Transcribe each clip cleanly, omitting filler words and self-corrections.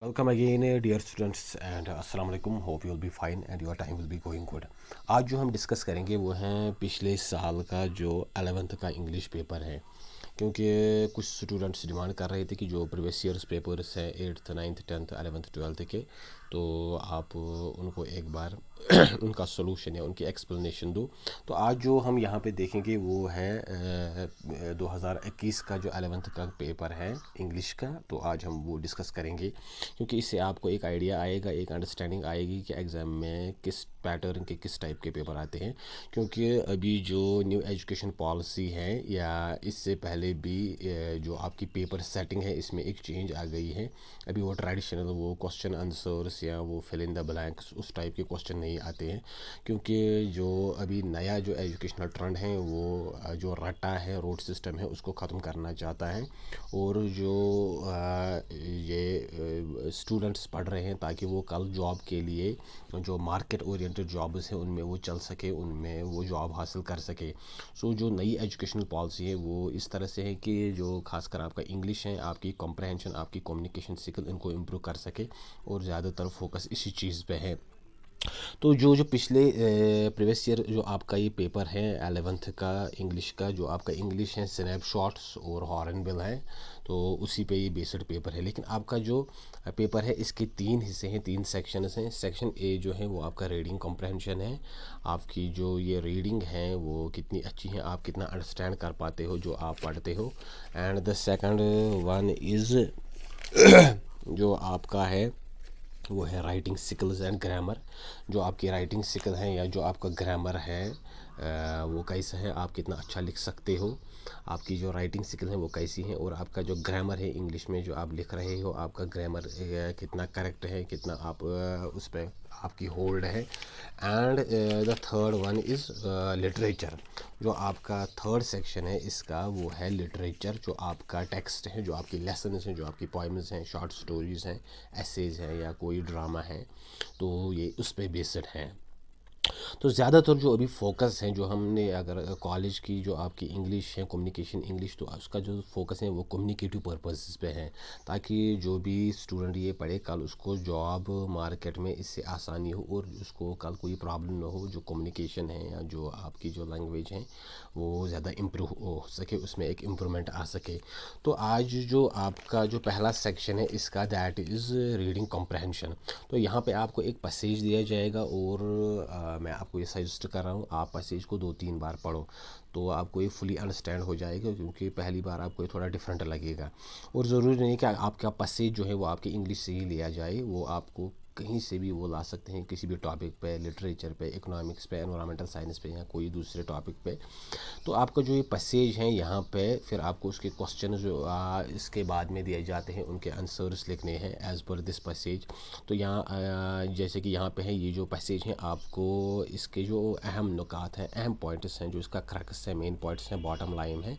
Welcome again, dear students, and अस्सलाम वालेकुम. Hope you will be fine and your time will be going good. आज जो हम discuss करेंगे वो हैं पिछले साल का जो 11th का इंग्लिश पेपर है, क्योंकि कुछ स्टूडेंट्स डिमांड कर रहे थे कि जो प्रीवियस ईयर्स पेपर्स हैं 8th 9th 10th 11th 12th के, तो आप उनको एक बार उनका सोल्यूशन या उनकी एक्सप्लेनेशन दो. तो आज जो हम यहाँ पे देखेंगे वो है 2021 का जो 11th का पेपर है इंग्लिश का. तो आज हम वो डिस्कस करेंगे, क्योंकि इससे आपको एक आइडिया आएगा, एक अंडरस्टैंडिंग आएगी कि एग्ज़ाम में किस पैटर्न के किस टाइप के पेपर आते हैं. क्योंकि अभी जो न्यू एजुकेशन पॉलिसी है या इससे पहले भी जो आपकी पेपर सेटिंग है इसमें एक चेंज आ गई है. अभी वो ट्रेडिशनल वो क्वेश्चन आंसर्स या वो फिल इन द ब्लैंक्स उस टाइप के क्वेश्चन नहीं आते हैं, क्योंकि जो अभी नया जो एजुकेशनल ट्रेंड है वो जो रटा है रोड सिस्टम है उसको ख़त्म करना चाहता है. और जो ये स्टूडेंट्स पढ़ रहे हैं ताकि वो कल जॉब के लिए जो मार्केट ओरिएंटेड जॉब्स हैं उनमें वो चल सके, उनमें वो जॉब हासिल कर सके. सो जो नई एजुकेशनल पॉलिसी है वो इस तरह से है कि जो खासकर आपका इंग्लिश है, आपकी कॉम्प्रहेंशन, आपकी कम्युनिकेशन स्किल इनको इम्प्रूव कर सके, और ज़्यादातर फोकस इसी चीज़ पे है. तो जो जो पिछले प्रीवियस ईयर जो आपका ये पेपर है 11th का इंग्लिश का, जो आपका इंग्लिश है स्नैपशॉट्स और हॉर्नबिल है, तो उसी पे ये बेस्ड पेपर है. लेकिन आपका जो पेपर है इसके 3 हिस्से हैं, 3 सेक्शंस हैं. सेक्शन ए जो है वो आपका रीडिंग कॉम्प्रहेंशन है. आपकी जो ये रीडिंग है वो कितनी अच्छी है, आप कितना अंडरस्टैंड कर पाते हो जो आप पढ़ते हो. And the second one is जो आपका है वो है राइटिंग स्किल्स एंड ग्रामर. जो आपकी राइटिंग स्किल है या जो आपका ग्रामर है वो कैसा है, आप कितना अच्छा लिख सकते हो, आपकी जो राइटिंग स्किल है वो कैसी है, और आपका जो ग्रामर है इंग्लिश में जो आप लिख रहे हो आपका ग्रामर कितना करेक्ट है, कितना आप उस पर आपकी होल्ड है. And the third one is literature. जो आपका थर्ड सेक्शन है इसका वो है लिटरेचर. जो आपका टेक्स्ट है, जो आपकी लेसन्स हैं, जो आपकी पोइम्स हैं, शॉर्ट स्टोरीज़ हैं, एसेज हैं या कोई ड्रामा है, तो ये उस पर बेस्ड है. तो ज़्यादातर जो अभी फोकस है, जो हमने अगर कॉलेज की जो आपकी इंग्लिश है कम्युनिकेशन इंग्लिश, तो उसका जो फोकस है वो कम्युनिकेटिव पर्पसेस पे है, ताकि जो भी स्टूडेंट ये पढ़े कल उसको जॉब मार्केट में इससे आसानी हो और उसको कल कोई प्रॉब्लम ना हो. जो कम्युनिकेशन है या जो आपकी जो लैंग्वेज है वो ज़्यादा इम्प्रूव हो सके, उसमें एक इम्प्रूवमेंट आ सके. तो आज जो आपका जो पहला सेक्शन है इसका दैट इज़ रीडिंग कॉम्प्रहेंशन. तो यहाँ पे आपको एक पैसेज दिया जाएगा और मैं आपको ये सजेस्ट कर रहा हूँ आप पैसेज को 2-3 बार पढ़ो, तो आपको ये फुली अंडरस्टैंड हो जाएगा, क्योंकि पहली बार आपको ये थोड़ा डिफरेंट लगेगा. और ज़रूरी नहीं कि आपका पैसेज जो है वो आपके इंग्लिश से ही लिया जाए, वो आपको कहीं से भी वो ला सकते हैं, किसी भी टॉपिक पे, लिटरेचर पे, इकोनॉमिक्स पे, एनवायरमेंटल साइंस पे या कोई दूसरे टॉपिक पे. तो आपका जो ये पैसेज है यहाँ पे फिर आपको उसके क्वेश्चन जो इसके बाद में दिए जाते हैं उनके आंसर्स लिखने हैं एज़ पर दिस पैसेज. तो यहाँ जैसे कि यहाँ पे है ये जो पैसेज हैं, आपको इसके जो अहम नुकात हैं, अहम पॉइंट्स हैं, जो इसका क्रक्स है, मेन पॉइंट्स हैं, बॉटम लाइन है,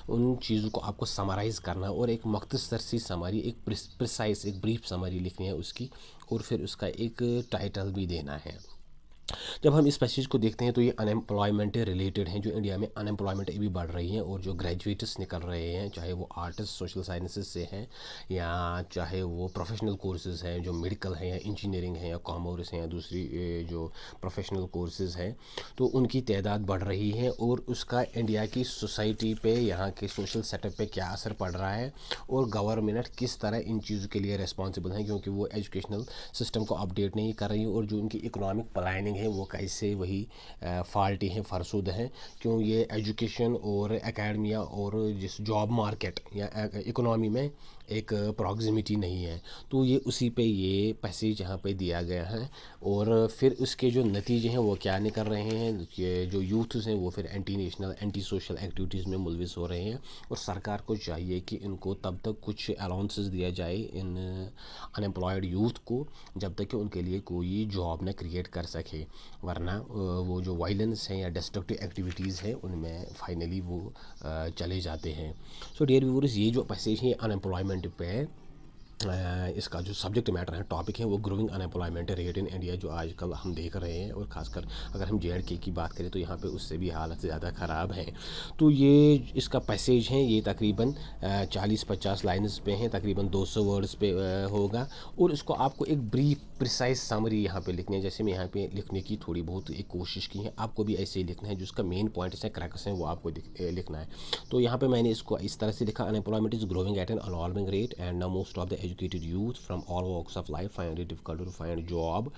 उन चीज़ों को आपको समराइज़ करना है और एक मुख्तसर सी समरी, एक प्रिसाइज, एक ब्रीफ समरी लिखनी है उसकी, और फिर उसका एक टाइटल भी देना है. जब हम इस पैसेज को देखते हैं तो ये अनएम्प्लॉयमेंट रिलेटेड हैं. जो इंडिया में अनएम्प्लॉयमेंट अभी बढ़ रही है और जो ग्रेजुएट्स निकल रहे हैं, चाहे वो आर्ट्स सोशल साइंसेज से हैं या चाहे वो प्रोफेशनल कोर्सेज़ हैं जो मेडिकल हैं या इंजीनियरिंग है या कॉमर्स हैं या दूसरी जो प्रोफेशनल कोर्सेज़ हैं, तो उनकी तादाद बढ़ रही है. और उसका इंडिया की सोसाइटी पे, यहाँ के सोशल सेटअप पे क्या असर पड़ रहा है और गवर्नमेंट किस तरह इन चीज़ों के लिए रिस्पॉन्सिबल है, क्योंकि वो एजुकेशनल सिस्टम को अपडेट नहीं कर रही है. और जो उनकी इकोनॉमिक प्लानिंग है वो कैसे वही फॉल्टी हैं, फरसुद हैं, क्यों ये एजुकेशन और एकेडमिया और जिस जॉब मार्केट या इकोनॉमी में एक प्रॉक्सिमिटी नहीं है. तो ये उसी पे ये पैसेज यहाँ पे दिया गया है. और फिर उसके जो नतीजे हैं वो क्या निकल रहे हैं कि जो यूथ्स हैं वो फिर anti national, anti social activities में मुलविस हो रहे हैं. और सरकार को चाहिए कि इनको तब तक कुछ अलाउंसेस दिया जाए इन अनएम्प्लॉयड यूथ को, जब तक कि उनके लिए कोई जॉब न क्रिएट कर सके, वरना वो जो वायलेंस है या डिस्ट्रक्टिव एक्टिविटीज़ है उनमें फाइनली वो चले जाते हैं. सो डियर व्यूअर्स, ये जो पैसेज है अनएम्प्लॉयमेंट पे है, इसका जो सब्जेक्ट मैटर है, टॉपिक है, वो growing unemployment rate in India, जो आजकल हम देख रहे हैं। और ख़ासकर अगर हम JNK की बात करें तो यहाँ पे उससे भी हालत ज़्यादा ख़राब है। तो ये इसका पैसेज है, ये तकरीबन 40-50 लाइन्स पे हैं, तकरीबन 200 वर्ड्स पे होगा। और इसको आपको एक ब्रीफ प्रिसाइज समरी यहाँ पे लिखनी है। जैसे मैं यहाँ पे लिखने की थोड़ी बहुत एक कोशिश की है, आपको भी ऐसे ही लिखना है। जो उसका मेन पॉइंट्स हैं, क्रैक्स हैं, वो आपको लिखना है। तो यहाँ पे मैंने इसको इस तरह से लिखा, unemployment is growing at an alarming rate and now most of the educated youth from all walks of life find it difficult to find job,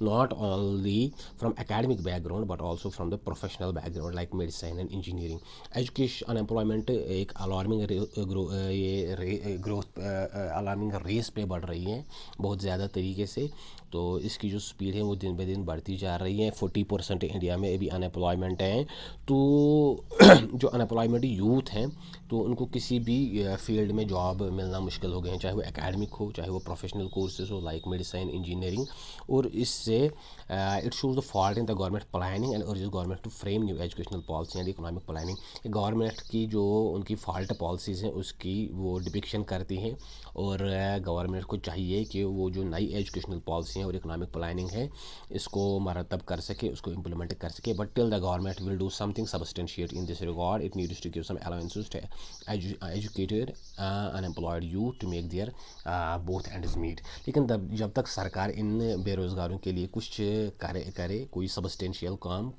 not only from academic background but also from the professional background like medicine and engineering. Education unemployment एक alarming growth alarming race पे बढ़ रही है बहुत ज़्यादा तरीके से। तो इसकी जो स्पीड है वो दिन ब दिन बढ़ती जा रही है। 40% इंडिया में अभी अनएम्प्लॉयमेंट है। तो जो अनएम्प्लॉयमेंट यूथ हैं तो उनको किसी भी फील्ड में जॉब मिलना मुश्किल हो गए हैं, चाहे वो एकेडमिक हो, चाहे वो प्रोफेशनल कोर्सेज हो लाइक मेडिसिन, इंजीनियरिंग। और इससे it shows the fault in the government planning and urges government to frame new educational policy and economic planning. Government की जो उनकी फॉल्ट पॉलिसीज़ हैं उसकी वो डिपिक्शन करती हैं। और गवर्नमेंट को चाहिए कि वो जो नई एजुकेशनल पॉलिसी है और इकोनॉमिक प्लानिंग है इसको मरतब कर सके, उसको इम्प्लीमेंट कर सके। But till the government will do something substantiate in this regard, it needs to give some allowances to educated unemployed youth to make their both ends meet. लेकिन जब तक सरकार इन बेरोज़गारों के लिए कुछ करे कोई सबस्टेंशियल काम,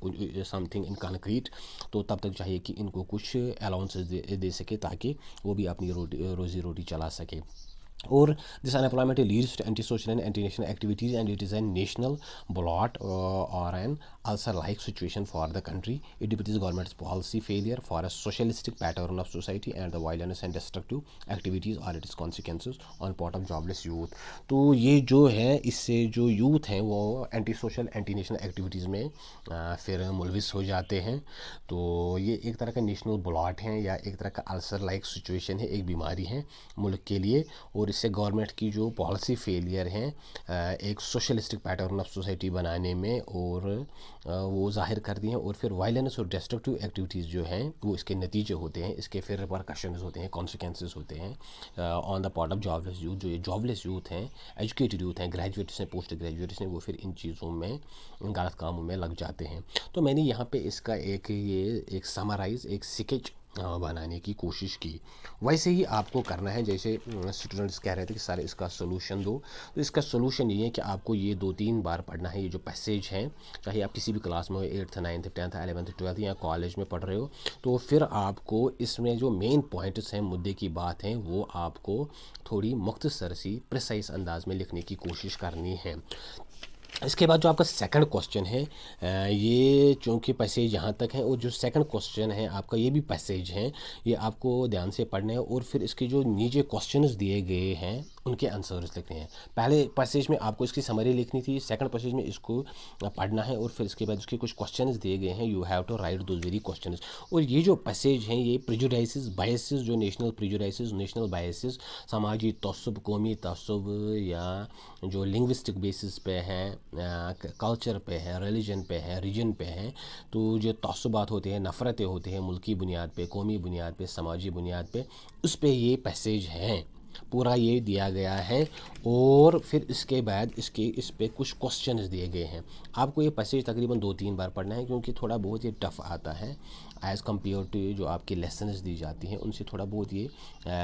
समथिंग इन कंक्रीट, तो तब तक चाहिए कि इनको कुछ अलाउंसेस दे सके ताकि वो भी अपनी रोज़ी रोटी चला सके। और this unemployment leads to anti-social and anti-national activities and it is a national blot or an ulcer-like situation for the country. It depicts government's policy failure for a socialistic pattern of society and the violence and destructive activities or its consequences on part of jobless youth. तो ये जो है इससे जो youth हैं वो anti social anti national activities में फिर मुलविस हो जाते हैं। तो ये एक तरह का नेशनल ब्लॉट है या एक तरह का अल्सर लाइक सिचुएशन है, एक बीमारी है मुल्क के लिए। और इससे गवर्नमेंट की जो पॉलिसी फेलियर हैं एक सोशलिस्टिक पैटर्न ऑफ सोसाइटी बनाने में और वो जाहिर कर दी हैं। और फिर वायलेंस और डिस्ट्रक्टिव एक्टिविटीज़ जो हैं वो इसके नतीजे होते हैं, इसके फिर रिपरकशंस होते हैं, कॉन्सिक्वेंसेस होते हैं on the part of jobless youth. जो ये जॉबलेस यूथ हैं, एजुकेटेड यूथ हैं, ग्रेजुएट्स हैं, पोस्ट ग्रेजुएट्स हैं, वो फिर इन चीज़ों में गलत कामों में लग जाते हैं। तो मैंने यहाँ पे इसका एक समराइज़, एक स्केच बनाने की कोशिश की। वैसे ही आपको करना है, जैसे स्टूडेंट्स कह रहे थे कि सर इसका सोल्यूशन दो। तो इसका सोल्यूशन ये है कि आपको ये 2-3 बार पढ़ना है। ये जो पैसेज हैं, चाहे आप किसी भी क्लास में हो, 8th 9th 10th 11th 12th या कॉलेज में पढ़ रहे हो, तो फिर आपको इसमें जो मेन पॉइंट्स हैं, मुद्दे की बात है, वो आपको थोड़ी मुख्तसर सी प्रिसाइज अंदाज में लिखने की कोशिश करनी है। इसके बाद जो आपका सेकंड क्वेश्चन है, ये चूँकि पैसेज यहाँ तक है और जो सेकंड क्वेश्चन है आपका ये भी पैसेज हैं, ये आपको ध्यान से पढ़ना है। और फिर इसके जो नीचे क्वेश्चंस दिए गए हैं उनके आंसर्स लिखने हैं। पहले पैसेज में आपको इसकी समरी लिखनी थी, सेकंड पैसेज में इसको पढ़ना है और फिर इसके बाद उसके कुछ क्वेश्चंस दिए गए हैं, you have to write those very questions. और ये जो पैसेज हैं ये प्रेजुडाइसेस बायसेस, जो नेशनल प्रेजुडाइसेस, नेशनल बायसेस, समाजी तअस्सुब, कौमी तअस्सुब या जो लिंग्विस्टिक बेसिस पे हैं, कल्चर पे है, रिलीजन पे है, रीजन पे है, तो जो तअस्सुबात होते हैं, नफ़रतें होती हैं मुल्की बुनियाद पे, कौमी बुनियाद पे, समाजी बुनियाद पे, उस पे ये पैसेज हैं, पूरा ये दिया गया है। और फिर इसके बाद इस पे कुछ क्वेश्चंस दिए गए हैं। आपको ये पैसेज तकरीबन 2-3 बार पढ़ना है क्योंकि थोड़ा बहुत ये टफ़ आता है एज़ कम्पेयर टू जो आपकी लेसन्स दी जाती हैं उनसे थोड़ा बहुत ये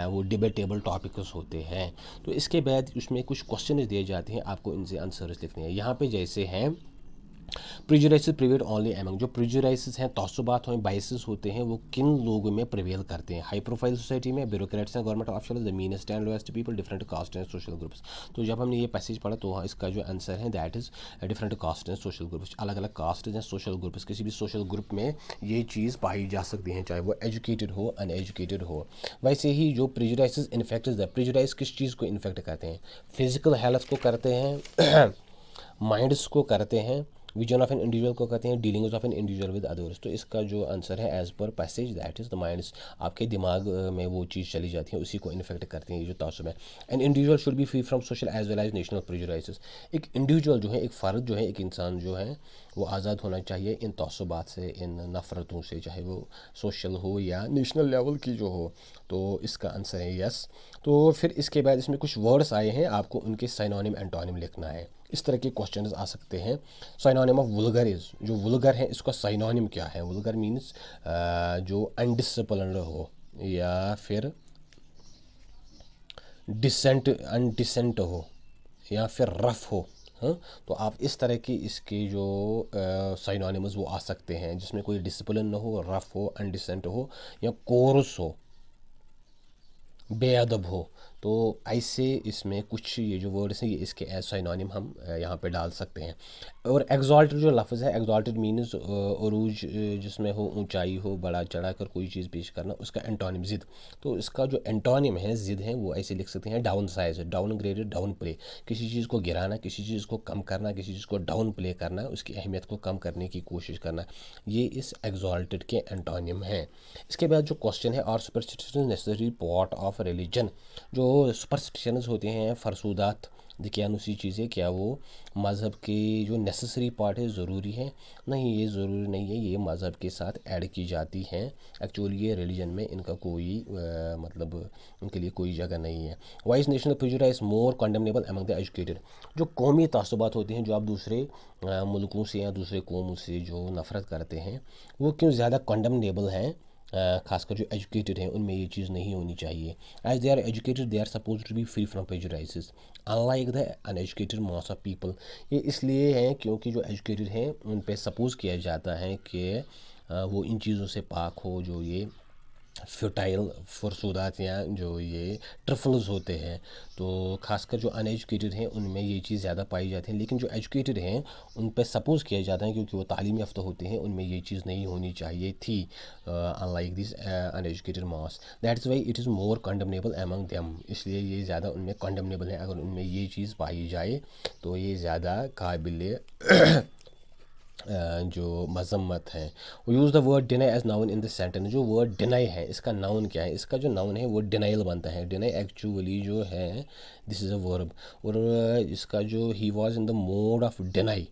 वो डिबेटेबल टॉपिक्स होते हैं। तो इसके बाद उसमें कुछ क्वेश्चन दिए जाते हैं, आपको इनसे आंसर्स लिखने हैं। यहाँ पे जैसे हैं प्रेजुडाइसेस प्रिवेल ओनली एमंग, जो प्रेजुडाइसेस हैं, तौसुबात हैं, बाइसेस होते हैं, वो किन लोगों में प्रिवेल करते हैं? हाई प्रोफाइल सोसाइटी में, ब्यूरोक्रेट्स हैं, government official, the meanest and lowest people, different caste and social groups. तो जब हमने ये पैसेज पढ़ा तो इसका जो आंसर है that is different caste and social groups. अलग अलग कास्ट एंड सोशल ग्रुप्स, किसी भी सोशल ग्रुप में ये चीज़ पाई जा सकती है, चाहे वो एजुकेटेड हो, अनएजुकेटेड हो। वैसे ही जो प्रेजुडाइसेस इन्फेक्ट, प्रेजुडाइस किस चीज़ को इन्फेक्ट करते हैं? फिजिकल हेल्थ को करते हैं, माइंड्स को करते हैं, विजन ऑफ एन इंडिविजुअल को कहते हैं dealings of an individual with others. तो इसका जो आंसर है एज पर passage that is the minds, आपके दिमाग में वो चीज़ चली जाती है, उसी को इन्फेक्ट करती है ये जो तासुब है। An individual should be free from social as well as national prejudices. एक इंडिविजुअल जो है, एक फ़र्द जो है, एक इंसान जो है वो आज़ाद होना चाहिए इन तासुबात से, इन नफ़रतों से, चाहे वो सोशल हो या नेशनल लेवल की जो हो। तो इसका आंसर है यस। तो फिर इसके बाद इसमें कुछ वर्ड्स आए हैं, आपको उनके साइनोनिम एंटोनिम लिखना है। इस तरह के क्वेश्चंस आ सकते हैं। साइनोनिम ऑफ वुल्गर इज़, जो वुल्गर है इसका साइनोनिम क्या है? वुल्गर मीन्स जो अनडिसिप्लिन्ड हो या फिर अनडिसेंट हो या फिर रफ़ हो। हाँ, तो आप इस तरह की इसके जो साइनोनिम्स वो आ सकते हैं, जिसमें कोई डिसिप्लिन ना हो, रफ़ हो, अनडिसेंट हो या कोरस हो, बेअदब हो। तो ऐसे इसमें कुछ ये जो वर्ड्स हैं ये इसके एज साइनोनिम हम यहाँ पे डाल सकते हैं। और एग्जॉल्टेड जो लफ्ज़ है, एग्जॉल्टेड मीन्स अरूज जिसमें हो, ऊंचाई हो, बड़ा चढ़ा कर कोई चीज़ पेश करना, उसका एंटोनिम ज़िद। तो इसका जो एंटोनिम है ज़िद है वो ऐसे लिख सकते हैं down size, down graded, down play. किसी चीज़ को गिराना, किसी चीज़ को कम करना, किसी चीज़ को डाउन प्ले करना, उसकी अहमियत को कम करने की कोशिश करना, ये इस एग्जॉल्टेड के एंटोनिम हैं। इसके बाद जो क्वेश्चन है, are superstition necessary part of religion. जो सुपरस्टिशंस होते हैं, फरसूदात, दकियानुसी चीज़ें, क्या वो मज़हब के जो नेसेसरी पार्ट है, ज़रूरी है? नहीं, ये ज़रूरी नहीं है, ये मज़हब के साथ ऐड की जाती हैं। एक्चुअली ये रिलीजन में इनका कोई मतलब उनके लिए कोई जगह नहीं है। Wise national prejudice more condemnable among the educated. जो कौमी तासुबात होते हैं, जो आप दूसरे मुल्कों से या दूसरे कौम से जो नफ़रत करते हैं, वो क्यों ज़्यादा कंडेमनेबल हैं? खासकर जो एजुकेटेड हैं उनमें ये चीज़ नहीं होनी चाहिए। As they are educated they are suppose to be free from prejudices unlike the uneducated mass of people. ये इसलिए हैं क्योंकि जो एजुकेटेड हैं उन पे सपोज किया जाता है कि वो इन चीज़ों से पाक हो, जो ये फ्यूटाइल फरसूदात या जो ये ट्रफल्स होते हैं। तो खासकर जो अनएजुकेटेड हैं उनमें ये चीज़ ज़्यादा पाई जाती है, लेकिन जो एजुकेटेड हैं उन पर सपोज किया जाता है क्योंकि वो तालीम याफ्ता होते हैं, उनमें ये चीज़ नहीं होनी चाहिए थी, unlike this uneducated mass. That's why it is more condemnable among them. इसलिए ये ज़्यादा उनमें कंडेमनेबल है। अगर उनमें ये चीज़ पाई जाए तो ये ज़्यादा काबिल जो मजम्मत है। वो use the word deny as noun in the sentence. जो वर्ड डिनाई है इसका नाउन क्या है? इसका जो नाउन है वो डिनाइल बनता है। डिनाई एक्चुअली जो है दिस इज़ अ वर्ब, और इसका जो he was in the mode of deny,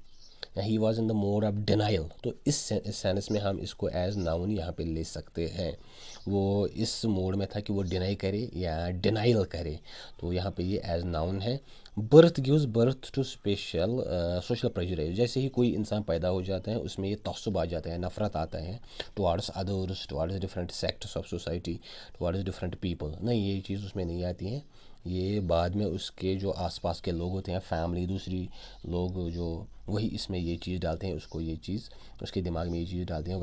he was in the mode of denial. तो इस सेंस में हम इसको एज नाउन यहाँ पे ले सकते हैं। वो इस मोड में था कि वो डिनाई करे या डिनाइल करे, तो यहाँ पे ये एज नाउन है। Birth gives birth to special social prejudice. जैसे ही कोई इंसान पैदा हो जाता है उसमें ये तअस्सुब आ जाता है, नफ़रत आता है towards others, towards different sects of society, towards different people. नहीं, ये चीज़ उसमें नहीं आती है। ये बाद में उसके जो आसपास के लोग होते हैं, फैमिली, दूसरी लोग, जो वही इसमें ये चीज़ डालते हैं, उसको ये चीज़ उसके दिमाग में ये चीज़ डालते हैं।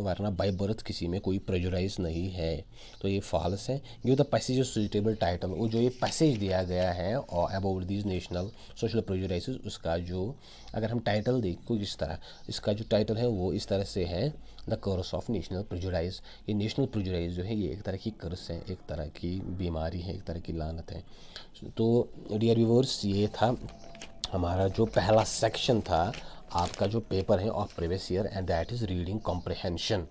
वरना बाय बर्थ किसी में कोई प्रेजुडिस नहीं है। तो ये फॉल्स है। Give the passage suitable title. वो जो ये पैसेज दिया गया है और about these national social prejudice, उसका जो अगर हम टाइटल देखो इस तरह, इसका जो टाइटल है वो इस तरह से है, the curse of national prejudice. ये नेशनल प्रेजुडिस जो है ये एक तरह की कर्स है, एक तरह की बीमारी है, एक तरह की लानत है। तो डियर व्यूअर्स, ये था हमारा जो पहला सेक्शन था आपका जो पेपर है of previous year, and that is reading comprehension.